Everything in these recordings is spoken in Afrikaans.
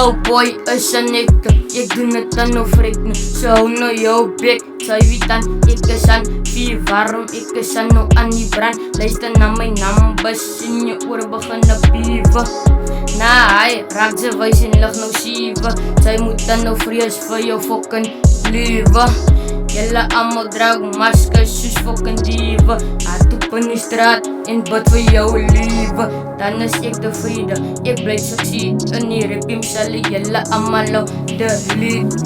Low boy is een ik doe het dan of ik zo nou jouw bek. Zij weet dan, ik is aan vier warm, ik is aan nou aan die brand. Luister naar mijn numbers, in je oor beginnen pieven. Nah, hij raakt ze wijs en lig nou sieven. Zij moet dan nou vrees vir jou fucking leven. Julle allemaal draag maskers soos fucking dieven. Haat op in die straat en bid vir jou lieve. Dan is ek tevrede, ek bly succeed. In die rapim sal ek julle allemaal nou delete.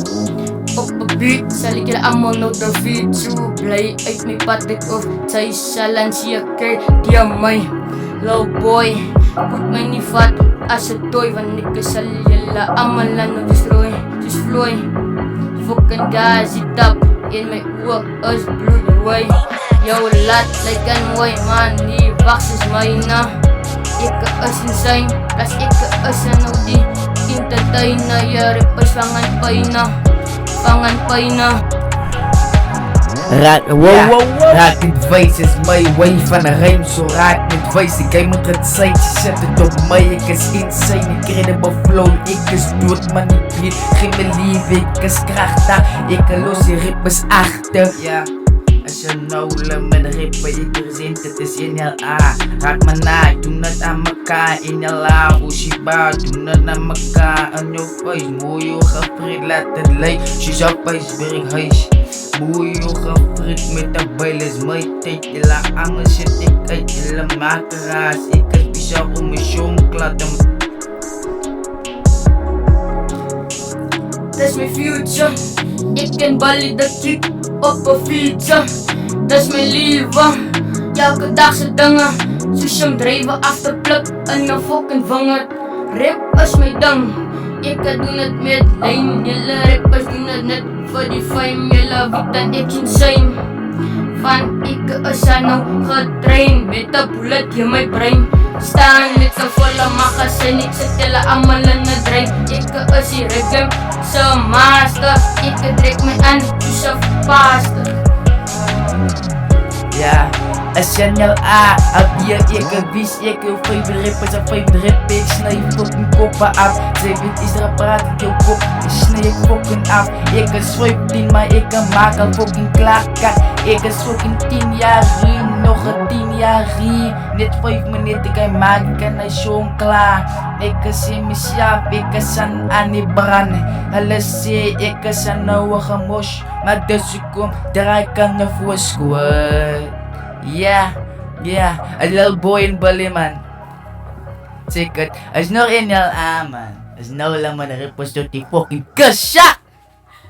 Op een beat sal ek julle allemaal nou defeat. So bly uit my pad uit of sy sal en seker die my. Low boy, moet my nie vat as een toy, want ek sal julle allemaal nou destroy. Soos vlooi, fucking guys die tap en my oog is bloedrooi. Jou laat lyk en mooi man, die wacht is myne. Ek is insane, plus ek is en nou die entertainer. Jou rappers vangen pyne. Raak het wijs is my way van een rijm. So raak met wijs, ek moet het site. Zet het op my, ek is insane. Incredible flow, ek is dood manipuleer. Geen my lief, ek is krachtig. Ek los die rippers achter. Ja, as jy nou met ripper, ek present het is NLA. Raak my na, ek doen het aan mekaar. NLA, Oshiba, doen het aan mekaar. Aan jou face, mooi jou gevreed, laat het leid. She's up, huis, werk huis. Mooi jou gevreed met de bijl is my tijd. Julle allemaal shit ek uit, julle maak raas. Ek is bizar om my show klaar te That's my future. Ik ken Bali de kick op een fietsen. That's my leven. Elke dag se dingen. Soos hem drijven afterpluk in een fucking vinger. Rap is my ding. Ik doen het met lijn. Julle rappers doen het net voor die fame. Julle weet dat ek insane. Van ek is aan nou getrain. Met een bullet in my brein. Staan met so volle magazijn. Ek sit julle allemaal in een drein. Ek is die rhythm se master. Ek trek my aan soos een pastor. Ja, as jy nou op hier ek wies ek jou 5 rappers en 5 drip. Ek snij fucking koppen af. Zij weet is er praat in jou kop. Ek snij ek fucking af. Ek is 15 maar ek maak al fucking klaar. Ek is fucking 10 jaar hier. Nog een 10 jaar hier. Net 5 minuten kan maak en hy show klaar. Ek is in myself, ek is aan die brand. Hulle sê ek is aan nou gemosh. Maar dus ek kom, draai kan een voorsquad. Yeah, a little boy in Bali man. Check it, is nog NLA man. Is nou lang man, repos tot die fucking kusha.